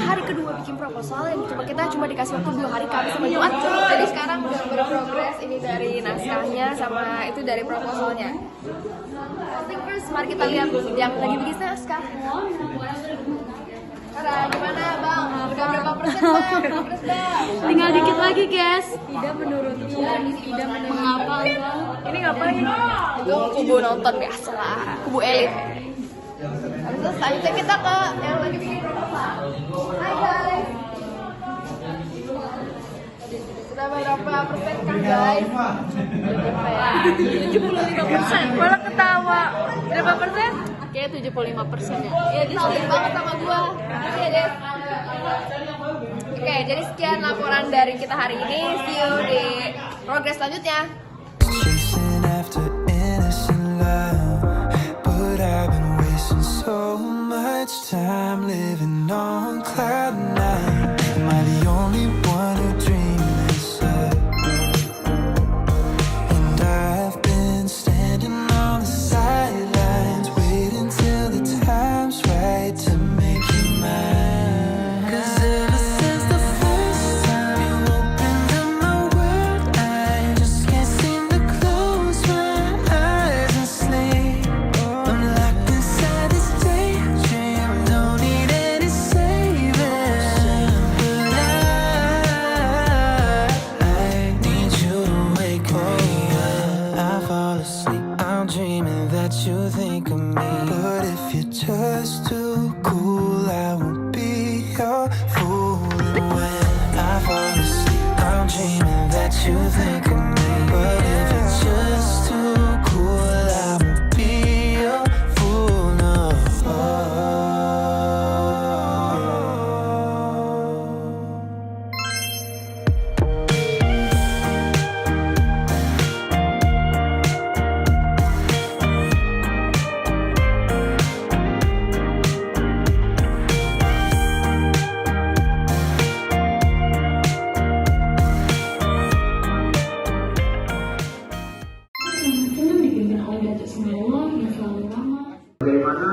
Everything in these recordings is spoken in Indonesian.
hari kedua bikin proposal yang kita cuma dikasih waktu 2 hari, Kamis sama Jumat. Jadi sekarang udah berprogres, ini dari naskahnya sama itu dari proposalnya. First, mari kita lihat yang lagi bikin naskah. Gimana bang? Udah berapa persen bang? Progres bang? Tinggal dikit lagi guys. Tidak menurutku. Tidak menurutku. Mengapa bang? Ini ngapain? Itu kubu nonton biasa lah. Kubu elit. Habis itu selanjutnya kita ke yang lagi bikin proposal. Hai guys. Sudah berapa persen kan guys? Berapa ya? 75%. Malah ketawa. Berapa persen? Kayak 75% ya. Iya, dia sayang banget sama gua. Oke deh. Oke, jadi sekian laporan dari kita hari ini. See you di progres selanjutnya. Chasing after innocent love, but I've been wasting so much time living on cloud nine. Am I the only one who dreams this up? And I've been standing on the sidelines, waiting till the time's right to make you mine. 'Cause ever since the first time you opened up my world, I just can't seem to close my eyes and sleep. I'm locked inside this daydream, don't need any saving. But I need you to wake me up. I fall asleep, I'm dreaming that you think of me. But if you're just too cool, I won't be your fool. When I fall asleep, I'm dreaming that you think of me. But if you're just too cool, I won't be your fool. No. Senang dipimpin oleh Datuk Semewo yang selalu ramah. Bagaimana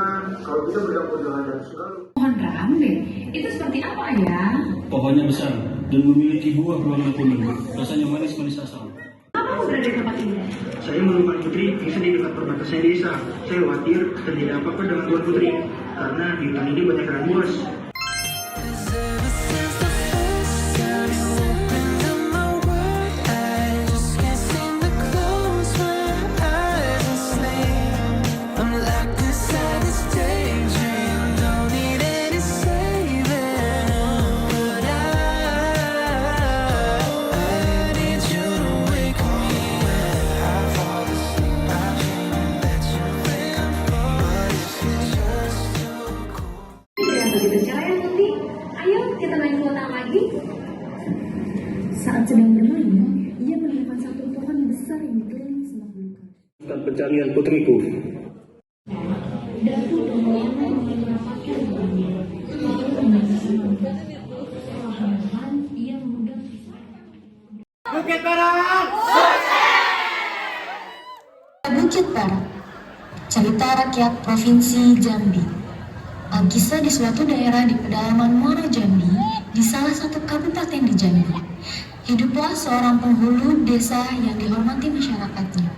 kalau kita bergabung dengan dan selalu Pohon rambe, itu seperti apa ya? Pohonnya besar dan memiliki buah berwarna kuning. Rasanya manis-manis asam. Apa berada di tempat ini? saya menemukan Putri bisa di dekat perbatasan desa. Saya khawatir terjadi apa-apa dengan Tuan Putri karena di hutan ini banyak ikan buas. 'Cause ever since the first time you opened up my world, I just can't seem to close my eyes and sleep. I'm locked inside this daydream, don't need any saving. But I need you to wake me when I fall asleep. I'm dreaming that you're with me, but if you're just too cool. Itu yang begitu cerah ya Tuti. Ayo kita main bola lagi. Saat sedang bermain, ia menemukan satu pohon besar yang dikelilingi semak belukar. Dan pencarian putriku. Datuk Domoyana mendapatkan uangnya. Lalu penasaran. Perlahan-lahan ia memegang pisau. Bukit Barat, cerita rakyat Provinsi Jambi. Alkisah di suatu daerah di pedalaman Muara Jambi, di salah satu kabupaten di Jambi. Hiduplah seorang penghulu desa yang dihormati masyarakatnya.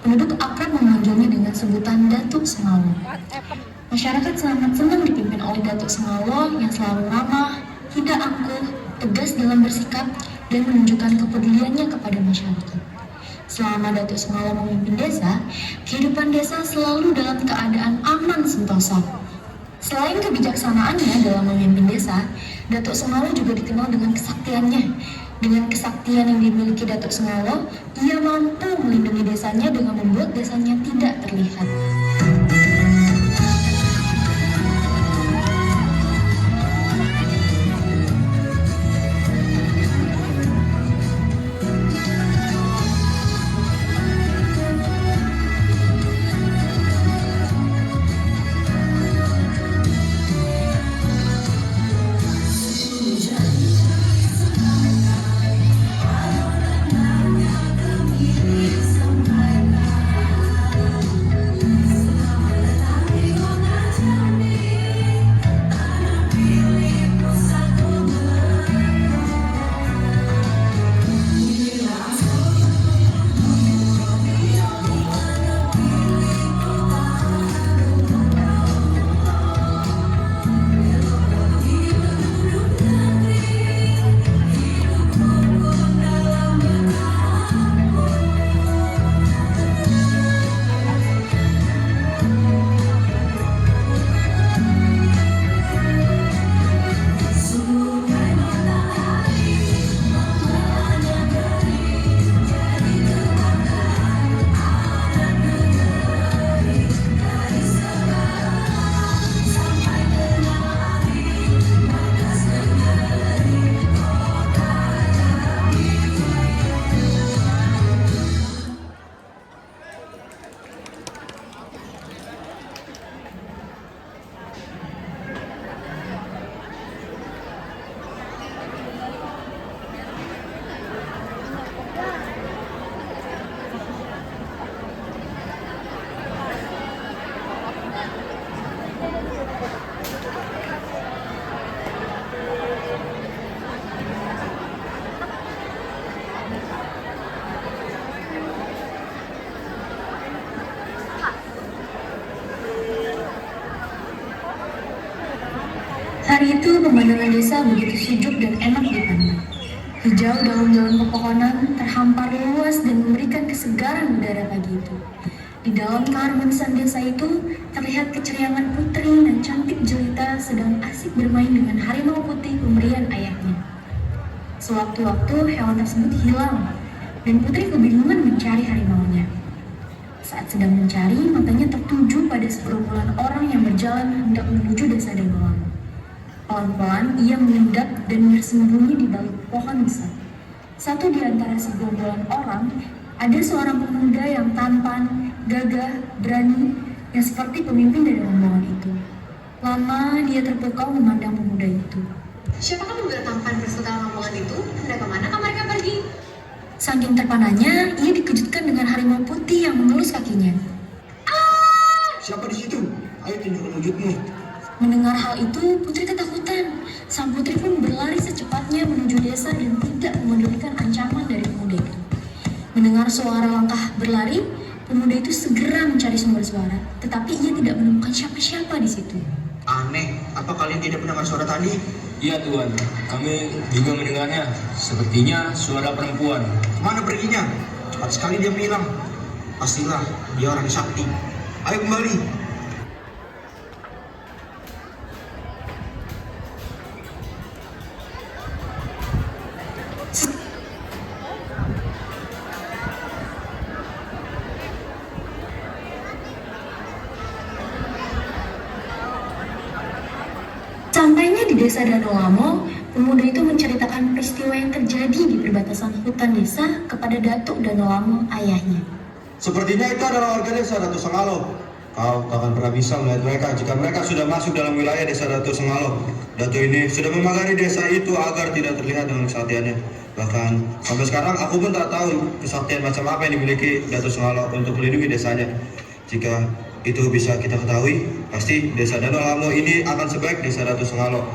Penduduk akrab memanggilnya dengan sebutan Datuk Semewo. Masyarakat sangat senang dipimpin oleh Datuk Semewo yang selalu ramah, tidak angkuh, tegas dalam bersikap, dan menunjukkan kepeduliannya kepada masyarakat. Selama Datuk Semewo memimpin desa, kehidupan desa selalu dalam keadaan aman sentosa. Selain kebijaksanaannya dalam memimpin desa, Datuk Semewo juga dikenal dengan kesaktiannya. Dengan kesaktian yang dimiliki Datuk Semewo, ia mampu melindungi desanya dengan membuat desanya tidak terlihat. hari itu pemandangan desa begitu sejuk dan enak dipandang. Hijau daun-daun pepohonan terhampar luas dan memberikan kesegaran udara pagi itu. Di dalam keharmonisan desa itu terlihat keceriangan putri dan cantik jelita sedang asik bermain dengan harimau putih pemberian ayahnya. Sewaktu-waktu hewan tersebut hilang dan putri kebingungan mencari harimaunya. Saat sedang mencari, matanya tertuju pada segerombolan orang yang berjalan hendak menuju desa Danau. Pelan-pelan ia mengendap dan bersembunyi di balik pohon besar. Satu di antara segerombolan orang, ada seorang pemuda yang tampan, gagah, berani, yang seperti pemimpin dari rombongan itu. Lama dia terpukau memandang pemuda itu. Siapakah pemuda tampan berserta rombongan itu? Hendak kemana mereka pergi? Saking terpananya, ia dikejutkan dengan harimau putih yang mengelus kakinya. Siapa di situ? Ayo tunjukkan wujudmu. Mendengar hal itu, putri ketakutan. Sang putri pun berlari secepatnya menuju desa dan tidak memedulikan ancaman dari pemuda itu. Mendengar suara langkah berlari, pemuda itu segera mencari sumber suara, tetapi ia tidak menemukan siapa-siapa di situ. Aneh, apa kalian tidak mendengar suara tadi? Iya Tuan, kami juga mendengarnya. Sepertinya suara perempuan. Kemana perginya? Cepat sekali dia menghilang. Pastilah dia orang sakti. Ayo kembali. Sampainya di desa Danau Lamo, pemuda itu menceritakan peristiwa yang terjadi di perbatasan hutan desa kepada Datuk Danau Lamo, ayahnya. Sepertinya itu adalah warga desa Datuk Sengalo. Kau tak akan pernah bisa melihat mereka jika mereka sudah masuk dalam wilayah desa Datuk Sengalo. Datuk ini sudah memagari desa itu agar tidak terlihat dengan kesaktiannya. Bahkan sampai sekarang aku pun tak tahu kesaktian macam apa yang dimiliki Datuk Sengalo untuk melindungi desanya. Jika itu bisa kita ketahui, pasti desa Danau Lamo ini akan sebaik desa Datuk Sengalo.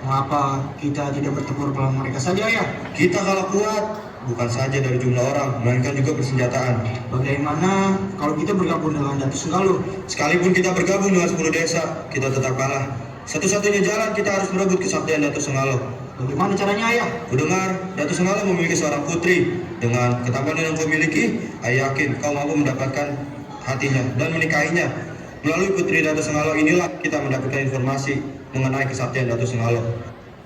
Mengapa kita tidak bertempur melawan mereka saja ya? Kita kalah kuat, bukan saja dari jumlah orang, melainkan juga persenjataan. Bagaimana kalau kita bergabung dengan Datuk Sengalo? Sekalipun kita bergabung dengan 10 desa, kita tetap kalah. Satu-satunya jalan kita harus merebut kesaktian Datuk Sengalo. Bagaimana caranya ayah? Kudengar, Datuk Sengalo memiliki seorang putri. Dengan ketampanan yang kau miliki, ayah yakin kau mampu mendapatkan hatinya dan menikahinya. Melalui putri Datuk Sengalo inilah kita mendapatkan informasi mengenai kesaktian Datuk Sengalo.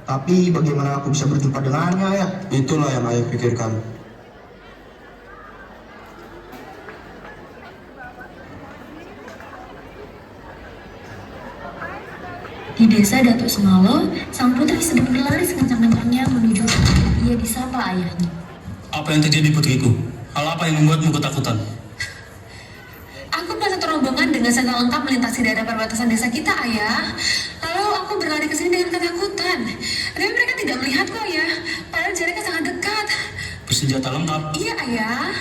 Tapi bagaimana aku bisa berjumpa dengannya ayah? Itulah yang ayah pikirkan. Di desa Datuk Sengalo, sang putri sedang berlari sekencang-kencangnya menuju tempat ia disapa ayahnya. Apa yang terjadi putriku? Hal apa yang membuatmu ketakutan? Aku merasa rombongan dengan senjata lengkap melintasi daerah perbatasan desa kita, ayah. Lalu aku berlari ke sini dengan ketakutan. Tapi mereka tidak melihatku, ayah. Padahal jaraknya sangat dekat. Bersenjata lengkap? Iya, ayah.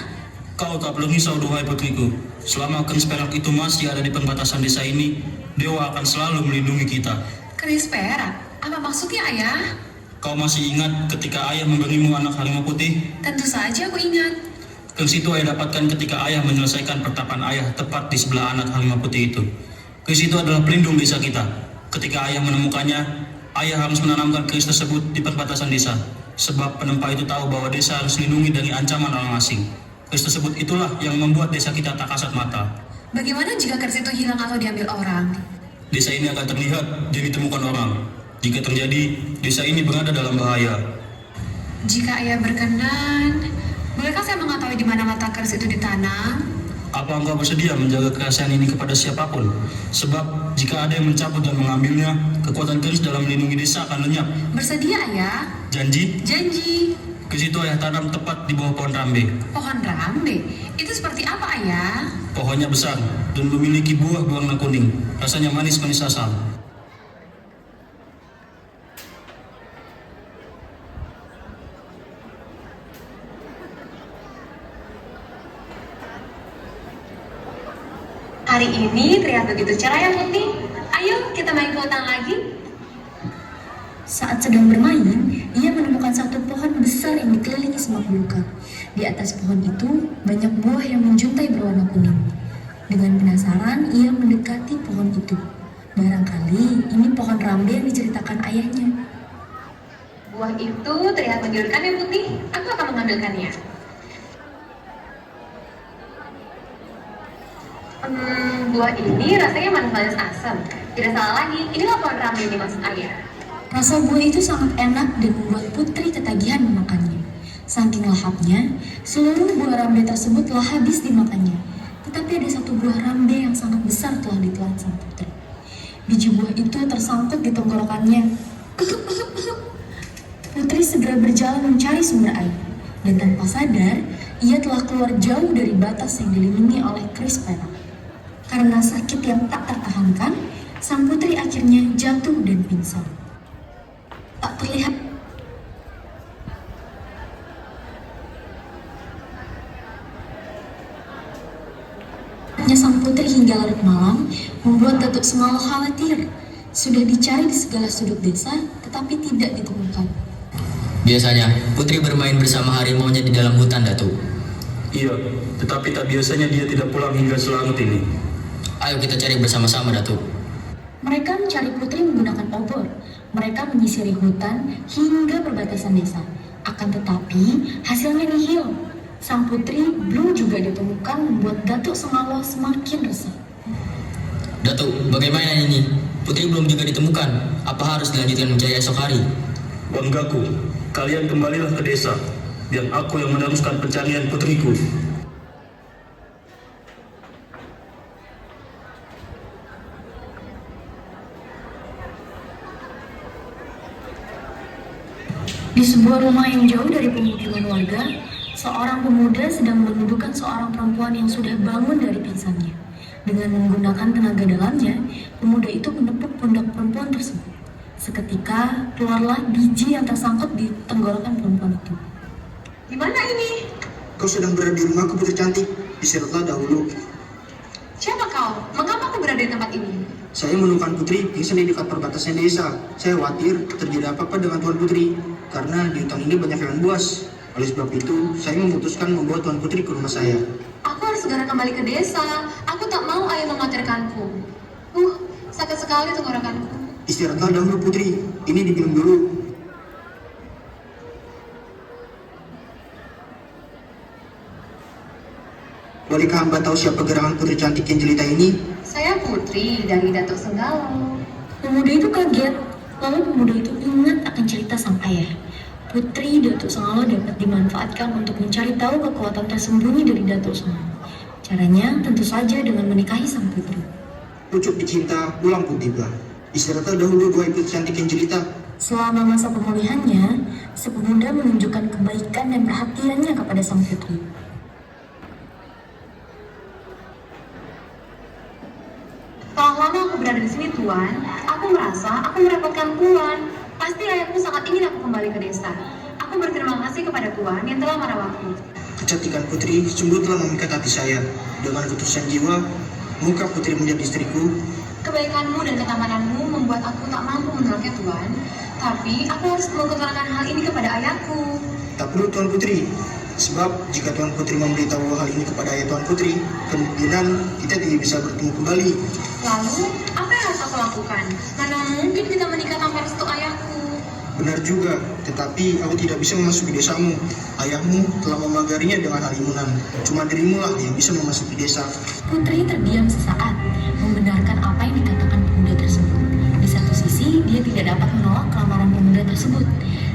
Kau tak perlu risau, duhai putriku. Selama keris perak itu masih ada di perbatasan desa ini, Dewa akan selalu melindungi kita. Keris perak? Apa maksudnya, ayah? Kau masih ingat ketika ayah memberimu anak harimau putih? Tentu saja aku ingat. Keris itu ayah dapatkan ketika ayah menyelesaikan pertapaan ayah tepat di sebelah anak harimau putih itu. Keris itu adalah pelindung desa kita. Ketika ayah menemukannya, ayah harus menanamkan keris tersebut di perbatasan desa. Sebab penempa itu tahu bahwa desa harus dilindungi dari ancaman orang asing. Keris tersebut itulah yang membuat desa kita tak kasat mata. Bagaimana jika keris itu hilang atau diambil orang? Desa ini akan terlihat dan ditemukan orang. Jika terjadi, desa ini berada dalam bahaya. Jika ayah berkenan, bolehkah saya mengetahui di mana letak keris itu ditanam? Apa engkau bersedia menjaga kerahasiaan ini kepada siapapun? Sebab jika ada yang mencabut dan mengambilnya, kekuatan keris dalam melindungi desa akan lenyap. Bersedia, ayah? Janji? Janji. Keris itu ayah tanam tepat di bawah pohon rambe. Pohon rambe? Itu seperti apa, ayah? Pohonnya besar dan memiliki buah berwarna kuning. Rasanya manis-manis asam. Hari ini terlihat begitu cerah ya, Putih. Ayo kita main ke hutan lagi. Saat sedang bermain, ia menemukan satu pohon besar yang dikelilingi semak belukar. Di atas pohon itu, banyak buah yang menjuntai berwarna kuning. Dengan penasaran, ia mendekati pohon itu. Barangkali ini pohon rambe yang diceritakan ayahnya. Buah itu terlihat menggiurkan ya Putih. Aku akan mengambilkannya. Buah ini rasanya manis-manis asam. Tidak salah lagi, inilah pohon rambe yang dimaksud ayah. Rasa buah itu sangat enak dan membuat Putri ketagihan memakannya. Saking lahapnya, seluruh buah rambe tersebut telah habis dimakannya. Tetapi ada satu buah rambe yang sangat besar telah ditelan sang putri. Biji buah itu tersangkut di tenggorokannya. Putri segera berjalan mencari sumber air. Dan tanpa sadar, ia telah keluar jauh dari batas yang dilindungi oleh keris perak. Karena sakit yang tak tertahankan, sang putri akhirnya jatuh dan pingsan. Tak terlihat sang putri hingga larut malam membuat Datuk Sengalo khawatir. Sudah dicari di segala sudut desa, tetapi tidak ditemukan. Biasanya, Putri bermain bersama harimaunya di dalam hutan, Datuk. Iya, tetapi tak biasanya dia tidak pulang hingga selarut ini. Ayo kita cari bersama-sama, Datuk. Mereka mencari Putri menggunakan obor. Mereka menyisiri hutan hingga perbatasan desa. Akan tetapi, hasilnya nihil. Sang putri belum juga ditemukan membuat Datuk Sengalo semakin resah. Datuk, bagaimana ini? Putri belum juga ditemukan. Apa harus dilanjutkan mencari esok hari? Banggaku, kalian kembalilah ke desa. Dan aku yang meneruskan pencarian putriku. Di sebuah rumah yang jauh dari pemukiman warga, seorang pemuda sedang menyembuhkan seorang perempuan yang sudah bangun dari pingsannya. Dengan menggunakan tenaga dalamnya, pemuda itu menepuk pundak perempuan tersebut. Seketika, keluarlah biji yang tersangkut di tenggorokan perempuan itu. Gimana ini? Kau sedang berada di rumahku, Putri cantik. Istirahatlah dahulu. Siapa kau? Mengapa aku berada di tempat ini? Saya menemukan Putri pingsan di dekat perbatasan desa. Saya khawatir terjadi apa-apa dengan Tuan Putri, karena di hutan ini banyak hewan buas. Oleh sebab itu, saya memutuskan membawa Tuan Putri ke rumah saya. Aku harus segera kembali ke desa. Aku tak mau ayah mengkhawatirkanku. Sakit sekali tenggorokanku. Istirahatlah dahulu, Putri. Ini diminum dulu. Bolehkah hamba tahu siapa gerangan Putri cantik yang jelita ini? Saya Putri dari Datuk Senggalo. Pemuda itu kaget, lalu pemuda itu ingat akan cerita sang ayah. Putri Datuk Sengalo dapat dimanfaatkan untuk mencari tahu kekuatan tersembunyi dari Datuk Sengalo. Caranya tentu saja dengan menikahi sang putri. Pucuk dicinta, pulang pun tiba. Istirahatlah dahulu, dua ibu cantik yang jelita. Selama masa pemulihannya, si pemuda menunjukkan kebaikan dan perhatiannya kepada sang putri. Telah lama aku berada di sini, Tuan. Aku merasa aku merepotkan Tuan. Pasti ayahku sangat ingin aku kembali ke desa. Aku berterima kasih kepada Tuan yang telah merawatku. Kecantikan Putri sungguh telah memikat hati saya. Dengan ketulusan jiwa, muka Putri menjadi istriku. Kebaikanmu dan ketampananmu membuat aku tak mampu menolaknya, Tuan. Tapi aku harus mengutarakan hal ini kepada ayahku. Tak perlu, Tuan Putri. Sebab jika Tuan Putri memberitahu hal ini kepada ayah Tuan Putri, kemungkinan kita tidak bisa bertemu kembali. Lalu, apa yang harus aku lakukan? Mana mungkin kita menikah tanpa restu ayahku? Benar juga, tetapi aku tidak bisa memasuki desamu. Ayahmu telah memagarinya dengan halimunan. Cuma dirimu lah yang bisa memasuki desa. Putri terdiam sesaat, membenarkan apa yang dikatakan pemuda tersebut. Di satu sisi, dia tidak dapat menolak kelamaran pemuda tersebut.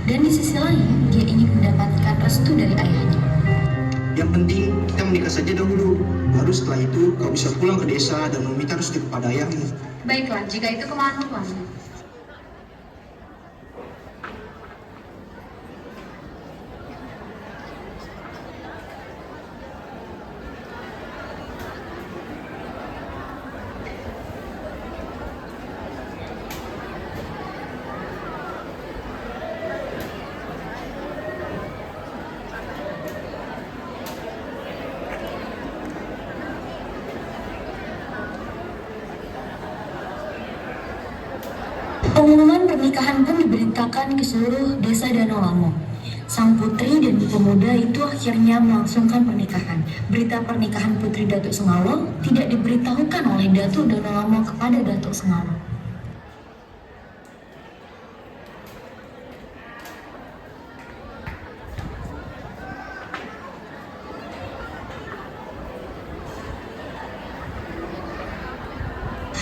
Dan di sisi lain, dia ingin mendapatkan restu dari ayahnya. Yang penting, kita menikah saja dahulu. Baru setelah itu, kau bisa pulang ke desa dan meminta restu kepada ayahmu. Baiklah, jika itu kemauan Tuan. Pengumuman pernikahan pun diberitakan ke seluruh desa Danau Lamo. Sang putri dan pemuda itu akhirnya melangsungkan pernikahan. Berita pernikahan Putri Datuk Sengalo tidak diberitahukan oleh Datuk Danau Lamo kepada Datuk Sengalo.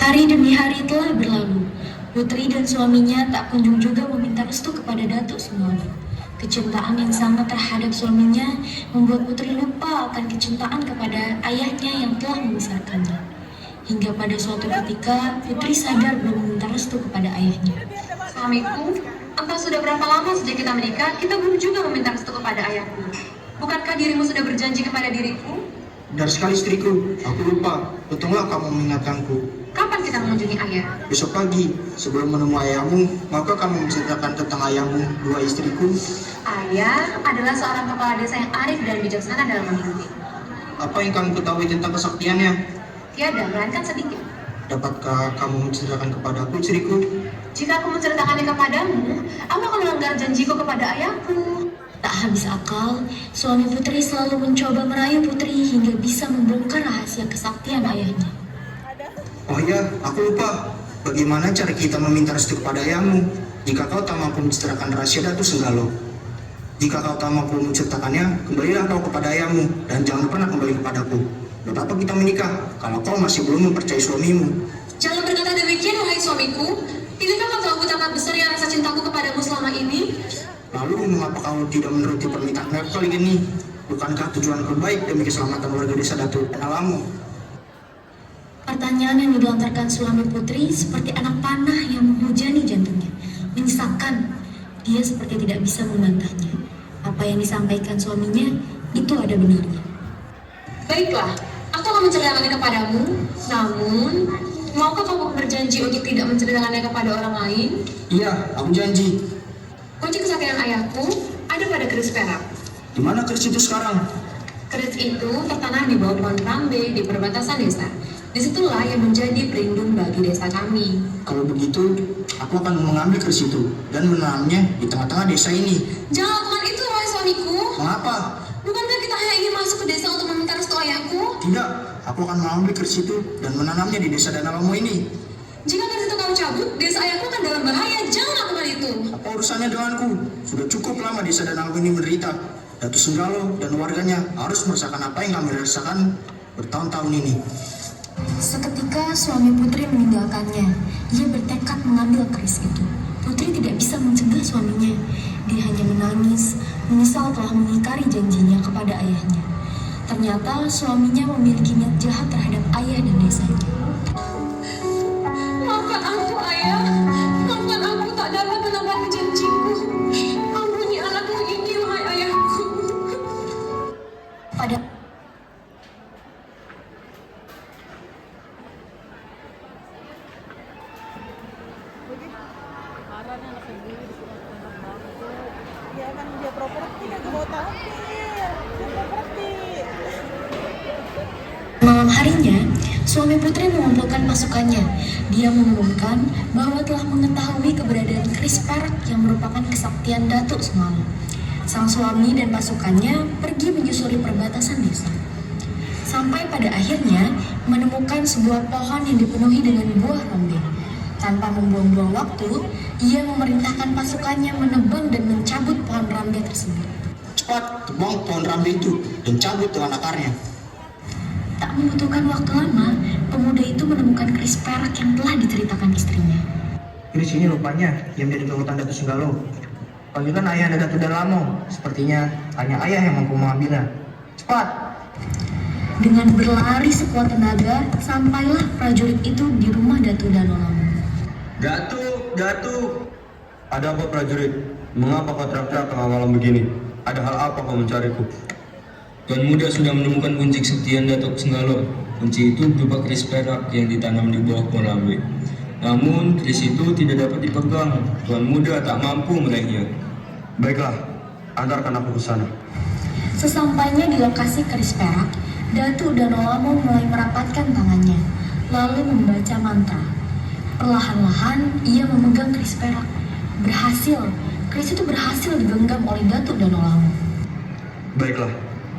Hari demi hari telah berlalu. Putri dan suaminya tak kunjung juga meminta restu kepada Datuk Sengalo. Kecintaan yang sangat terhadap suaminya membuat Putri lupa akan kecintaan kepada ayahnya yang telah membesarkannya. Hingga pada suatu ketika, Putri sadar belum meminta restu kepada ayahnya. Suamiku, entah sudah berapa lama sejak kita menikah, kita belum juga meminta restu kepada ayahku. Bukankah dirimu sudah berjanji kepada diriku? Benar sekali istriku, aku lupa. Untunglah kamu mengingatkanku. Kapan kita mengunjungi ayah? Besok pagi, sebelum menemui ayahmu, maka kamu menceritakan tentang ayahmu, dua istriku. Ayah adalah seorang kepala desa yang arif dan bijaksana dalam memimpin. Apa yang kamu ketahui tentang kesaktiannya? Tiada, melainkan sedikit. Dapatkah kamu menceritakan kepadaku, istriku? Jika aku menceritakannya kepadamu, aku akan melanggar janjiku kepada ayahku. Tak habis akal, suami Putri selalu mencoba merayu Putri hingga bisa membongkar rahasia kesaktian ayahnya. Oh iya, aku lupa. Bagaimana cara kita meminta restu kepada ayahmu jika kau tak mampu menceritakan rahasia Datuk Sengalo? Jika kau tak mampu menceritakannya, kembalilah kau kepada ayahmu dan jangan pernah kembali kepadaku. Buat apa kita menikah kalau kau masih belum mempercayai suamimu? Jangan berkata demikian, wahai suamiku. Tidakkah kau tahu betapa besarnya rasa cintaku kepadamu selama ini? Lalu mengapa kau tidak menuruti permintaan aku kali ini? Bukankah tujuanku baik demi keselamatan warga desa Datuk dan alammu? Pertanyaan yang dilontarkan suami Putri seperti anak panah yang menghujani jantungnya, menyisakan dia seperti tidak bisa membantahnya. Apa yang disampaikan suaminya itu ada benarnya. Baiklah, aku akan menceritakannya kepadamu. Namun, maukah kamu berjanji untuk tidak menceritakannya kepada orang lain? Iya, aku janji. Kunci kesaktian ayahku ada pada keris perak. Di mana keris itu sekarang? Keris itu tertanam di bawah pohon rambe di perbatasan desa. Disitulah yang menjadi pelindung bagi desa kami. Kalau begitu, aku akan mengambil keris itu dan menanamnya di tengah-tengah desa ini. Jangan lakukan itu, wahai suamiku. Mengapa? Bukankah kita hanya ingin masuk ke desa untuk meminta restu ayahku? Tidak, aku akan mengambil keris itu dan menanamnya di desa dan alammu ini. Jika keris itu kamu cabut, desa ayahku akan dalam bahaya. Jangan lakukan itu. Apa urusannya denganku? Sudah cukup lama desa dan alam ini menderita. Datuk Sengalo dan warganya harus merasakan apa yang kami rasakan bertahun-tahun ini. Seketika suami Putri meninggalkannya. Ia bertekad mengambil keris itu. Putri tidak bisa mencegah suaminya. Dia hanya menangis, menyesal telah mengingkari janjinya kepada ayahnya. Ternyata suaminya memiliki niat jahat terhadap ayah dan desanya. Maafkan aku, ayah. Maafkan aku tak dapat menepati janjiku. Ampuni anakku ini, wahai ayahku. Pada malam harinya, suami Putri mengumpulkan pasukannya. Dia mengumumkan bahwa telah mengetahui keberadaan keris perak yang merupakan kesaktian Datuk Sengalo. Sang suami dan pasukannya pergi menyusuri perbatasan desa. Sampai pada akhirnya menemukan sebuah pohon yang dipenuhi dengan buah rambe. Tanpa membuang-buang waktu, ia memerintahkan pasukannya menebang dan mencabut pohon rambe tersebut. Cepat, tebang pohon rambe itu dan cabut dengan akarnya. Tak membutuhkan waktu lama, pemuda itu menemukan keris perak yang telah diceritakan istrinya. Keris ini rupanya yang menjadi kekuatan Datuk Sengalo. Panggilkan ayah dan Datuk Dalamo. Sepertinya hanya ayah yang mampu mengambilnya. Cepat! Dengan berlari sekuat tenaga, sampailah prajurit itu di rumah Datuk Dalamo. Datuk! Ada apa prajurit? Mengapa kau teriak-teriak tengah malam begini? Ada hal apa kau mencariku? Tuan Muda sudah menemukan kunci kesaktian Datuk Sengalo. Kunci itu berupa keris perak yang ditanam di bawah pohon rambe. Namun, keris itu tidak dapat dipegang. Tuan Muda tak mampu meraihnya. Baiklah, antarkan aku ke sana. Sesampainya di lokasi keris perak, Datuk Dalamo mulai merapatkan tangannya, lalu membaca mantra. Perlahan-lahan ia memegang keris perak. Berhasil, keris itu berhasil digenggam oleh Datuk Dalamo. Baiklah,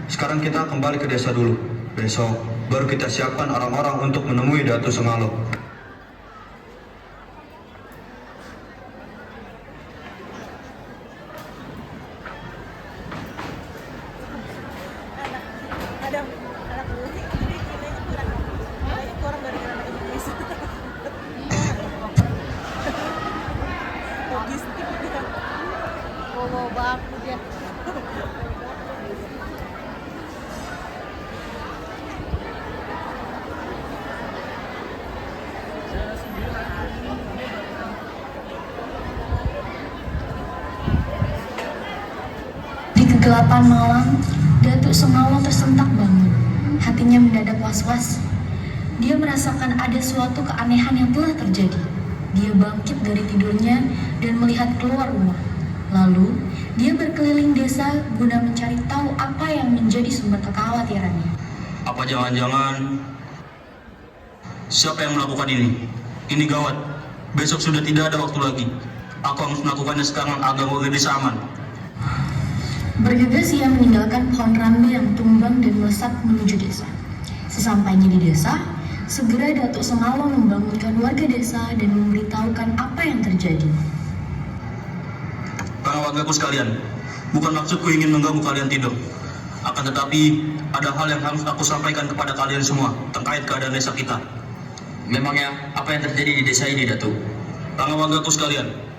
sekarang kita kembali ke desa dulu. Besok baru kita siapkan orang-orang untuk menemui Datuk Sengalo. 8 malam, Datuk Sengalo tersentak bangun. Hatinya mendadak was-was. Dia merasakan ada suatu keanehan yang telah terjadi. Dia bangkit dari tidurnya dan melihat keluar rumah. Lalu, dia berkeliling desa guna mencari tahu apa yang menjadi sumber kekhawatirannya. Apa jangan-jangan siapa yang melakukan ini? Ini gawat. Besok sudah tidak ada waktu lagi. Aku harus melakukannya sekarang agar warga desa aman. Bergegas ia meninggalkan pohon rambe yang tumbang dan melesat menuju desa. Sesampainya di desa, segera Datuk Sengalo membangunkan warga desa dan memberitahukan apa yang terjadi. Para wargaku sekalian, bukan maksudku ingin mengganggu kalian tidur. Akan tetapi, ada hal yang harus aku sampaikan kepada kalian semua terkait keadaan desa kita. Memangnya apa yang terjadi di desa ini, Datuk? Para wargaku sekalian,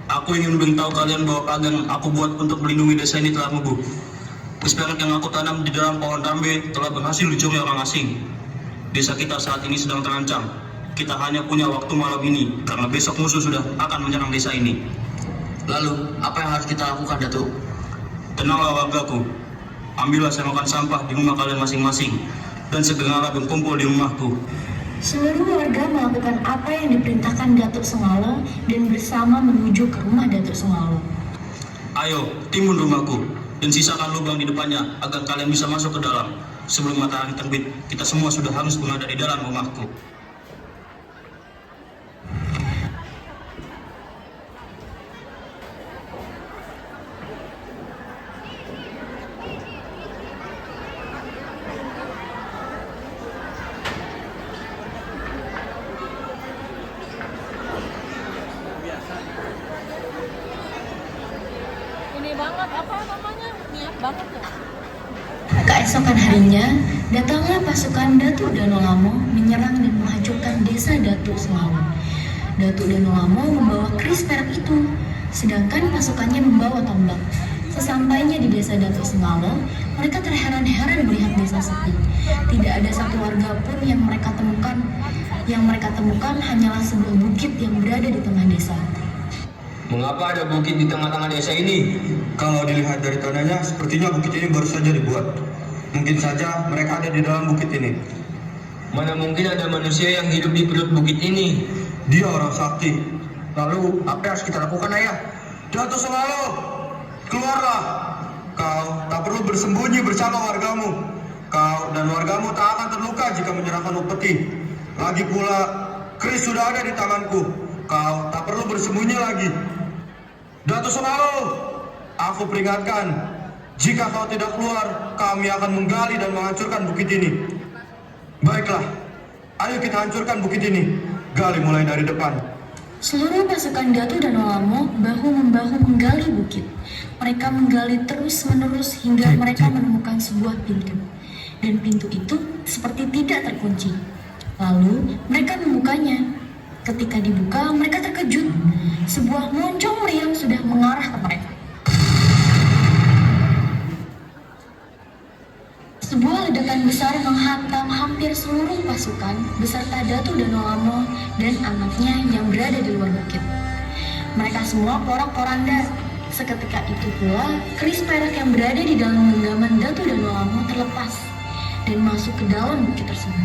aku ingin memberitahu kalian bahwa pagar yang aku buat untuk melindungi desa ini telah rubuh. Perak yang aku tanam di dalam pohon rambe telah berhasil dicuri orang asing. Desa kita saat ini sedang terancam. Kita hanya punya waktu malam ini karena besok musuh sudah akan menyerang desa ini. Lalu, apa yang harus kita lakukan, Datuk? Tenanglah wargaku. Ambillah selokan sampah di rumah kalian masing-masing dan segeralah berkumpul di rumahku. Seluruh warga melakukan apa yang diperintahkan Datuk Sengalo dan bersama menuju ke rumah Datuk Sengalo. Ayo, timbun rumahku dan sisakan lubang di depannya agar kalian bisa masuk ke dalam. Sebelum matahari terbit, kita semua sudah harus berada di dalam rumahku. Keesokan harinya, datanglah pasukan Datuk Danolamo menyerang dan menghancurkan desa Datuk Sengalo. Datuk Danolamo membawa keris perak itu, sedangkan pasukannya membawa tombak. Sesampainya di desa Datuk Sengalo, mereka terheran-heran melihat desa sepi. Tidak ada satu warga pun yang mereka temukan. Yang mereka temukan hanyalah sebuah bukit yang berada di tengah desa. Mengapa ada bukit di tengah-tengah desa ini? Kalau dilihat dari tandanya, sepertinya bukit ini baru saja dibuat. Mungkin saja mereka ada di dalam bukit ini. Mana mungkin ada manusia yang hidup di perut bukit ini? Dia orang sakti. Lalu, apa yang harus kita lakukan, Ayah? Datuk Sengalo, keluarlah. Kau tak perlu bersembunyi bersama wargamu. Kau dan wargamu tak akan terluka jika menyerahkan upeti. Lagi pula, keris sudah ada di tanganku. Kau tak perlu bersembunyi lagi. Datuk Sengalo, aku peringatkan. Jika kau tidak keluar, kami akan menggali dan menghancurkan bukit ini. Baiklah, ayo kita hancurkan bukit ini. Gali mulai dari depan. Seluruh pasukan Datuk Danolamo bahu-membahu menggali bukit. Mereka menggali terus-menerus hingga mereka menemukan sebuah pintu. Dan pintu itu seperti tidak terkunci. Lalu mereka membukanya. Ketika dibuka, mereka terkejut. Sebuah moncong meriam sudah mengarah ke mereka. Sebuah ledakan besar menghantam hampir seluruh pasukan beserta Datuk Danolamo dan anaknya yang berada di luar bukit. Mereka semua porak-poranda. Seketika itu pula, keris perak yang berada di dalam genggaman Datuk Danolamo terlepas dan masuk ke dalam bukit tersebut.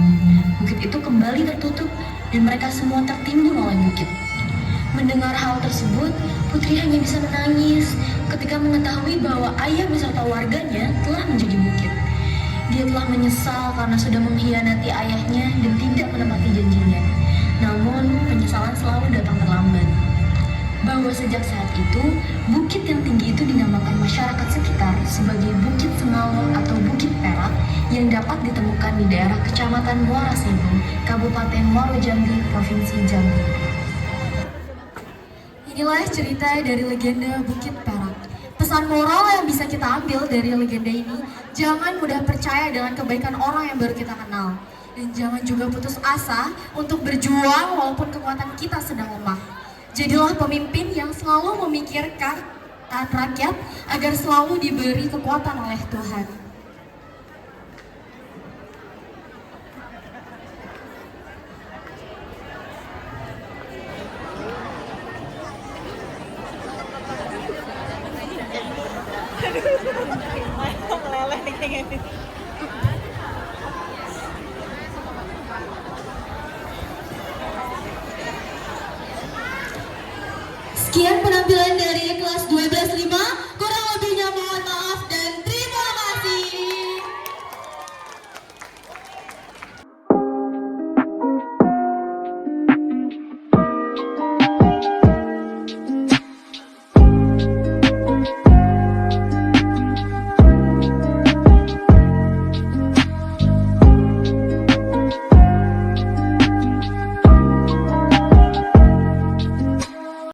Bukit itu kembali tertutup dan mereka semua tertimbun oleh bukit. Mendengar hal tersebut, Putri hanya bisa menangis ketika mengetahui bahwa ayah beserta warganya telah menjadi bukit. Dia telah menyesal karena sudah mengkhianati ayahnya dan tidak menepati janjinya. Namun, penyesalan selalu datang terlambat. Bahwa sejak saat itu, bukit yang tinggi itu dinamakan masyarakat sekitar sebagai Bukit Sengalo atau Bukit Perak yang dapat ditemukan di daerah Kecamatan Muara Sebu, Kabupaten Muaro Jambi, Provinsi Jambi. Inilah cerita dari legenda Bukit Perak. Pesan moral yang bisa kita ambil dari legenda ini, jangan mudah percaya dengan kebaikan orang yang baru kita kenal. Dan jangan juga putus asa untuk berjuang walaupun kekuatan kita sedang lemah. Jadilah pemimpin yang selalu memikirkan rakyat agar selalu diberi kekuatan oleh Tuhan. Aduh. Sekian penampilan dari kelas 12.5, kurang lebihnya mohon maaf.